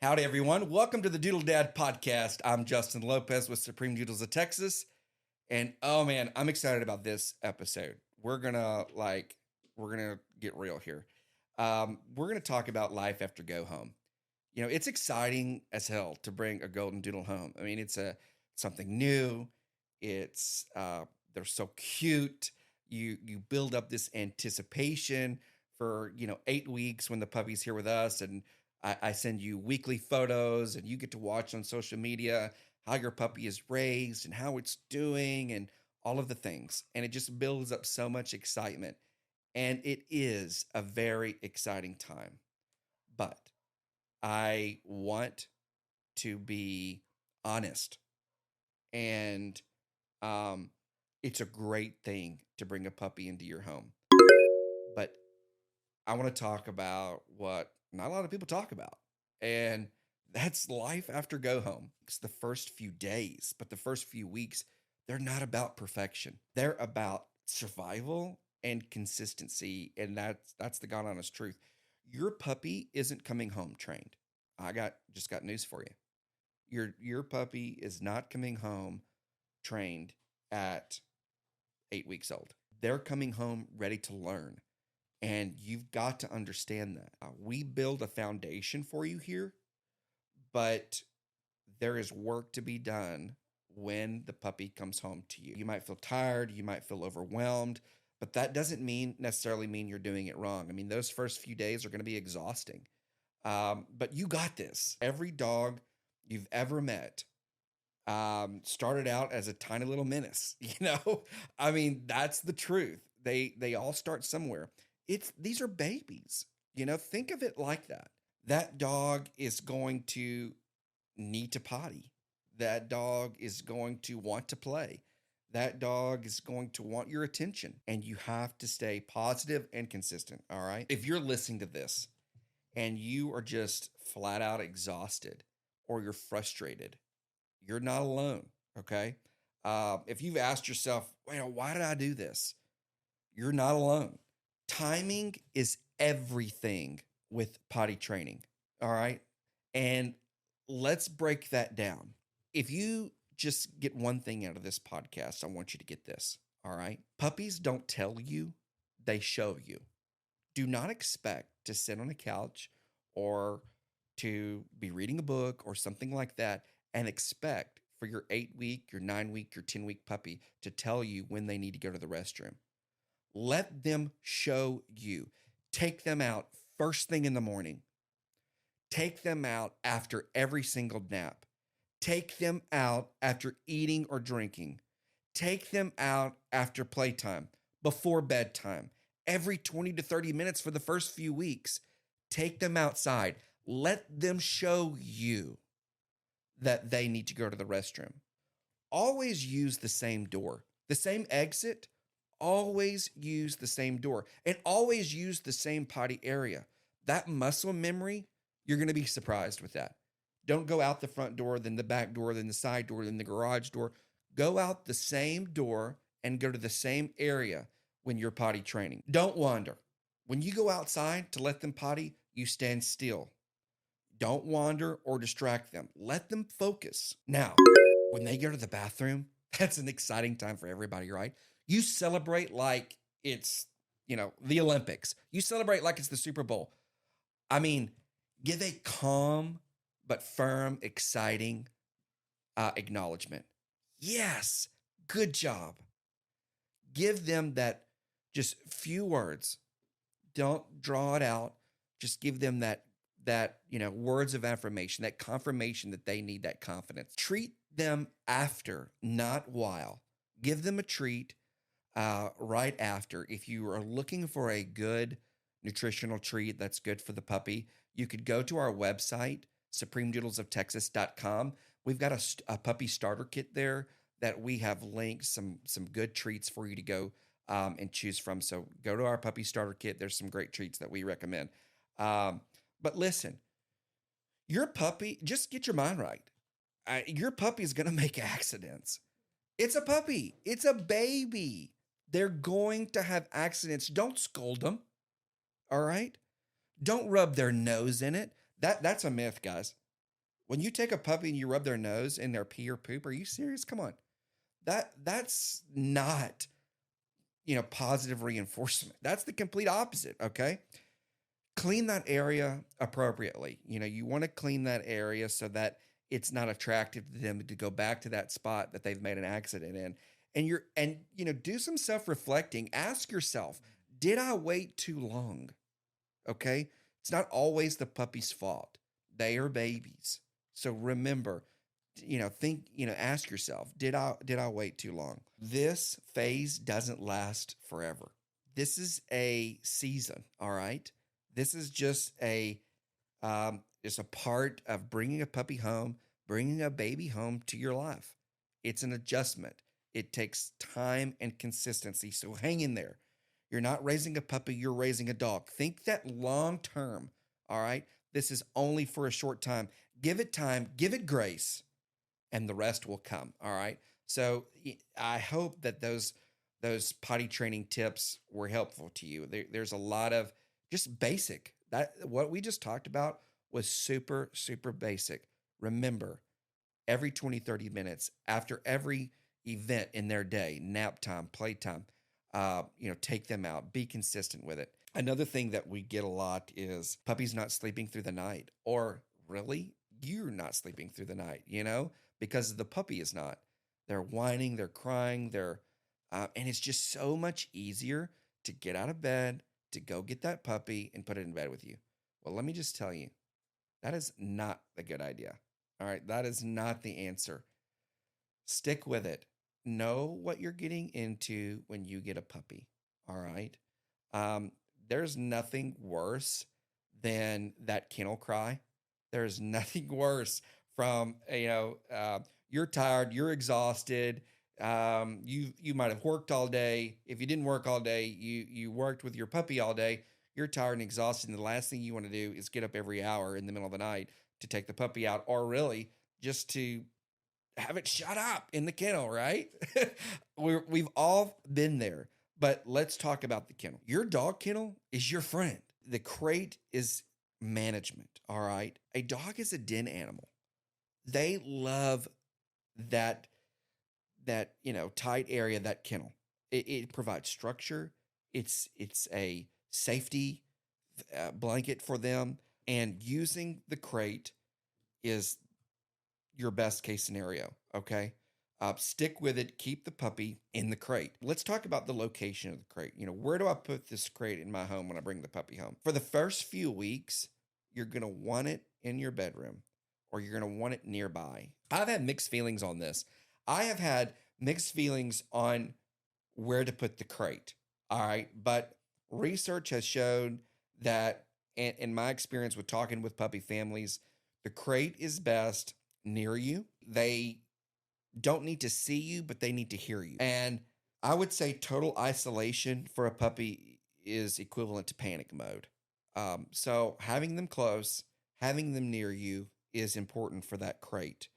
Howdy, everyone. Welcome to the Doodle Dad podcast. I'm Justin Lopez with Supreme Doodles of Texas. And oh man, I'm excited about this episode. We're gonna get real here. We're gonna talk about life after go home. You know, it's exciting as hell to bring a golden doodle home. I mean, it's something new. It's they're so cute. You build up this anticipation for 8 weeks when the puppy's here with us, and I send you weekly photos, and you get to watch on social media how your puppy is raised and how it's doing and all of the things. And it just builds up so much excitement. And it is a very exciting time. But I want to be honest. And um, it's a great thing to bring a puppy into your home. But I want to talk about what not a lot of people talk about. And that's life after go home. It's the first few days, but the first few weeks, they're not about perfection. They're about survival and consistency. And that's the God honest truth. Your puppy isn't coming home trained. I just got news for you. Your puppy is not coming home trained at 8 weeks old. They're coming home ready to learn. And you've got to understand that. We build a foundation for you here, but there is work to be done when the puppy comes home to you. You might feel tired, you might feel overwhelmed, but that doesn't necessarily mean you're doing it wrong. I mean, those first few days are going to be exhausting. But you got this. Every dog you've ever met started out as a tiny little menace. I mean, that's the truth. They all start somewhere. These are babies. Think of it like that. That dog is going to need to potty. That dog is going to want to play. That dog is going to want your attention, and you have to stay positive and consistent. All right. If you're listening to this and you are just flat out exhausted or you're frustrated, you're not alone. Okay. If you've asked yourself, why did I do this? You're not alone. Timing is everything with potty training. All right. And let's break that down. If you just get one thing out of this podcast, I want you to get this. All right. Puppies don't tell you, they show you. Do not expect to sit on a couch or to be reading a book or something like that and expect for your 8 week, your 9 week, your 10 week puppy to tell you when they need to go to the restroom. Let them show you. Take them out first thing in the morning. Take them out after every single nap. Take them out after eating or drinking. Take them out after playtime, before bedtime, every 20 to 30 minutes for the first few weeks. Take them outside. Let them show you that they need to go to the restroom. Always use the same door, the same exit. Always use the same door and always use the same potty area. That muscle memory, you're going to be surprised with that. Don't go out the front door, then the back door, then the side door, then the garage door. Go out the same door and go to the same area when you're potty training. Don't wander. When you go outside to let them potty, you stand still. Don't wander or distract them. Let them focus. Now, when they go to the bathroom, that's an exciting time for everybody, right? You celebrate like it's, the Olympics. You celebrate like it's the Super Bowl. I mean, give a calm but firm, exciting acknowledgement. Yes, good job. Give them that just few words. Don't draw it out. Just give them that words of affirmation, that confirmation that they need that confidence. Treat them after, not while. Give them a treat right after. If you are looking for a good nutritional treat that's good for the puppy, you could go to our website, supremedoodlesoftexas.com. We've got a puppy starter kit there that we have linked some good treats for you to go and choose from. So go to our puppy starter kit. There's some great treats that we recommend. But listen, your puppy, just get your mind right. Your puppy is going to make accidents. It's a puppy. It's a baby. They're going to have accidents. Don't scold them. All right? Don't rub their nose in it. That's a myth, guys. When you take a puppy and you rub their nose in their pee or poop, are you serious? Come on. That's not, positive reinforcement. That's the complete opposite, okay? Clean that area appropriately. You want to clean that area so that it's not attractive to them to go back to that spot that they've made an accident in. Do some self-reflecting. Ask yourself, did I wait too long? Okay? It's not always the puppy's fault. They are babies. So remember, ask yourself, did I wait too long? This phase doesn't last forever. This is a season, all right? This is just a part of bringing a puppy home, bringing a baby home to your life. It's an adjustment. It takes time and consistency. So hang in there. You're not raising a puppy, you're raising a dog. Think that long term, all right? This is only for a short time. Give it time, give it grace, and the rest will come, all right? So I hope that those potty training tips were helpful to you. There's a lot of just basic. That what we just talked about was super, super basic. Remember, every 20, 30 minutes after every event in their day, nap time, playtime, take them out, be consistent with it. Another thing that we get a lot is puppies not sleeping through the night, or really, you're not sleeping through the night, because the puppy is not. They're whining, they're crying, and it's just so much easier to get out of bed, to go get that puppy and put it in bed with you. Well, let me just tell you, that is not a good idea. All right, that is not the answer. Stick with it. Know what you're getting into when you get a puppy. All right. There's nothing worse than that kennel cry. There's nothing worse from you're tired, you're exhausted. You might have worked all day. If you didn't work all day, you worked with your puppy all day. You're tired and exhausted, and the last thing you want to do is get up every hour in the middle of the night to take the puppy out, or really just to have it shut up in the kennel, right? We've all been there. But let's talk about the kennel. Your dog kennel is your friend. The crate is management, all right? A dog is a den animal. They love that tight area, that kennel. It provides structure. It's a safety blanket for them, and using the crate is your best case scenario. Okay. Stick with it. Keep the puppy in the crate. Let's talk about the location of the crate. Where do I put this crate in my home when I bring the puppy home? For the first few weeks, you're going to want it in your bedroom, or you're going to want it nearby. I've had mixed feelings on this. I have had mixed feelings on where to put the crate. All right. But research has shown that, in my experience with talking with puppy families, the crate is best near you. They don't need to see you, but they need to hear you. And I would say total isolation for a puppy is equivalent to panic mode. So having them close, having them near you is important for that crate.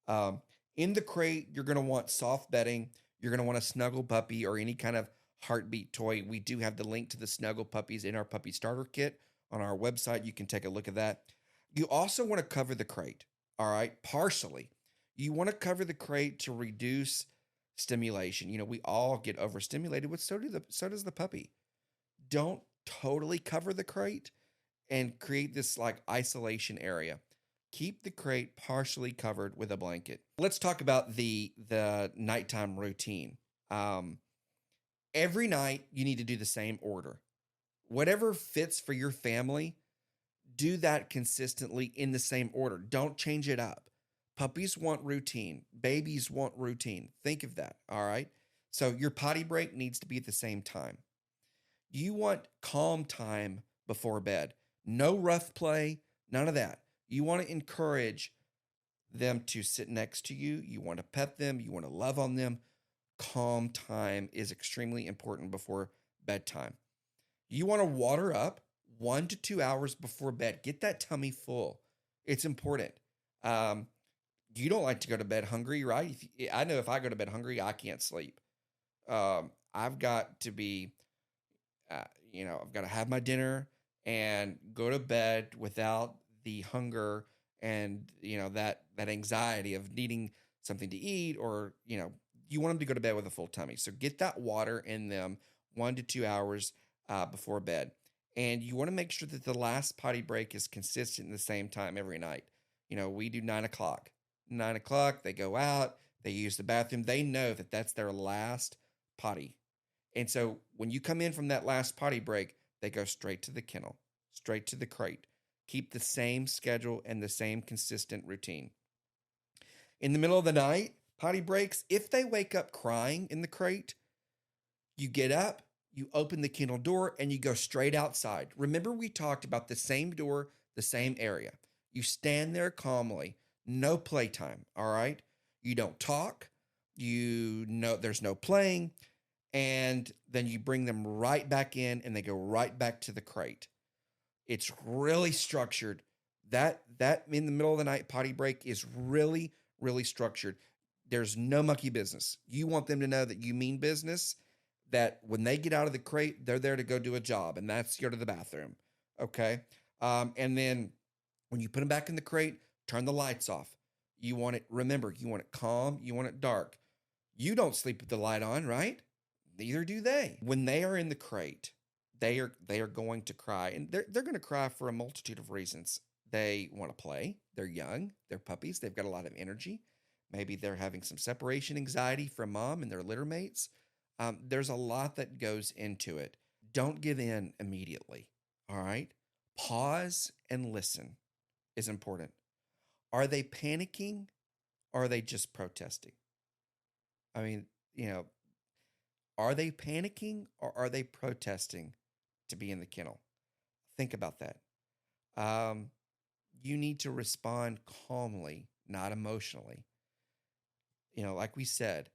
In the crate, you're going to want soft bedding. You're going to want a snuggle puppy or any kind of heartbeat toy. We do have the link to the snuggle puppies in our puppy starter kit on our website. You can take a look at that. You also want to cover the crate, all right, partially. You want to cover the crate to reduce stimulation. We all get overstimulated, but so does the puppy. Don't totally cover the crate and create this like isolation area. Keep the crate partially covered with a blanket. Let's talk about the nighttime routine. Every night you need to do the same order. Whatever fits for your family, do that consistently in the same order. Don't change it up. Puppies want routine. Babies want routine. Think of that, all right? So your potty break needs to be at the same time. You want calm time before bed. No rough play, none of that. You want to encourage them to sit next to you. You want to pet them. You want to love on them. Calm time is extremely important before bedtime. You want to water up 1 to 2 hours before bed. Get that tummy full. It's important. You don't like to go to bed hungry, right? I know if I go to bed hungry, I can't sleep. I've got to be, I've got to have my dinner and go to bed without the hunger and that anxiety of needing something to eat, or you want them to go to bed with a full tummy. So get that water in them 1 to 2 hours before bed. And you want to make sure that the last potty break is consistent in the same time every night. We do 9 o'clock. 9 o'clock, they go out, they use the bathroom. They know that that's their last potty. And so when you come in from that last potty break, they go straight to the kennel, straight to the crate. Keep the same schedule and the same consistent routine. In the middle of the night, potty breaks, if they wake up crying in the crate, you get up, you open the kennel door, and you go straight outside. Remember, we talked about the same door, the same area. You stand there calmly, no playtime, all right? You don't talk, there's no playing, and then you bring them right back in and they go right back to the crate. It's really structured. That in the middle of the night potty break is really, really structured. There's no monkey business. You want them to know that you mean business, that when they get out of the crate, they're there to go do a job, and that's go to the bathroom. Okay. And then when you put them back in the crate, turn the lights off. Remember, you want it calm, you want it dark. You don't sleep with the light on, right? Neither do they. When they are in the crate, they are going to cry, and they're going to cry for a multitude of reasons. They want to play. They're young. They're puppies. They've got a lot of energy. Maybe they're having some separation anxiety from mom and their litter mates. There's a lot that goes into it. Don't give in immediately. All right. Pause and listen is important. Are they panicking, or are they just protesting? I mean, are they panicking, or are they protesting to be in the kennel? Think about that. You need to respond calmly, not emotionally. Like we said,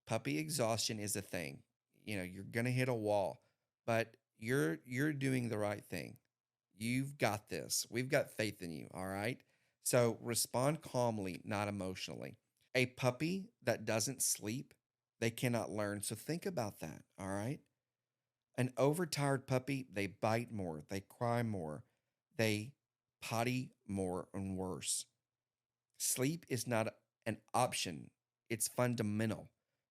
puppy exhaustion is a thing. You're going to hit a wall, but you're doing the right thing. You've got this. We've got faith in you, all right? So respond calmly, not emotionally. A puppy that doesn't sleep, they cannot learn. So think about that, all right? An overtired puppy, they bite more, they cry more, they potty more and worse. Sleep is not an option. It's fundamental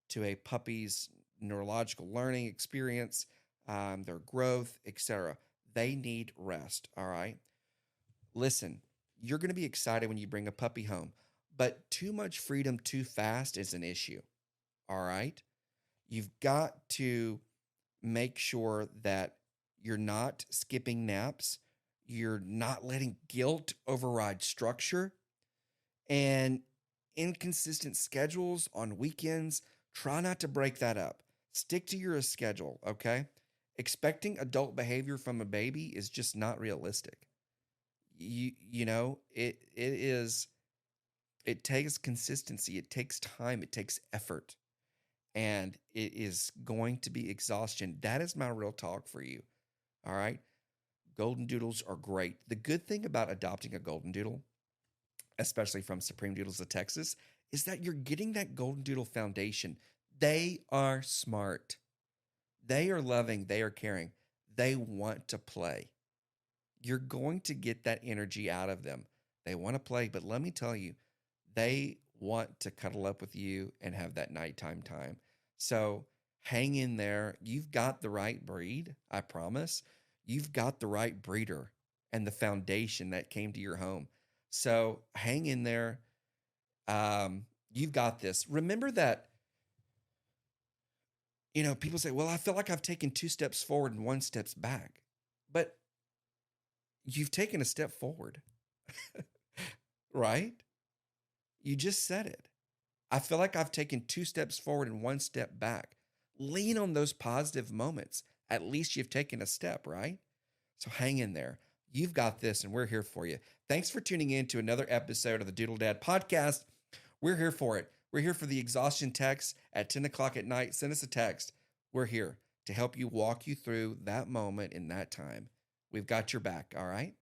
to a puppy's neurological learning experience, their growth, etc. They need rest, all right? Listen, you're going to be excited when you bring a puppy home, but too much freedom too fast is an issue, all right? You've got to make sure that you're not skipping naps, you're not letting guilt override structure, and inconsistent schedules on weekends. Try not to break that up. Stick to your schedule, okay? Expecting adult behavior from a baby is just not realistic. It takes consistency, it takes time, it takes effort, and it is going to be exhaustion. That is my real talk for you. All right. Golden Doodles are great. The good thing about adopting a Golden Doodle, especially from Supreme Doodles of Texas, is that you're getting that Golden Doodle foundation. They are smart. They are loving. They are caring. They want to play. You're going to get that energy out of them. They want to play, but let me tell you, they want to cuddle up with you and have that nighttime time. So hang in there. You've got the right breed, I promise. You've got the right breeder and the foundation that came to your home. So hang in there. You've got this. Remember that, people say, well, I feel like I've taken 2 steps forward and 1 step back. But you've taken a step forward, right? You just said it. I feel like I've taken 2 steps forward and 1 step back. Lean on those positive moments. At least you've taken a step, right? So hang in there. You've got this, and we're here for you. Thanks for tuning in to another episode of the Doodle Dad podcast. We're here for it. We're here for the exhaustion text at 10 o'clock at night. Send us a text. We're here to help you walk you through that moment in that time. We've got your back, all right?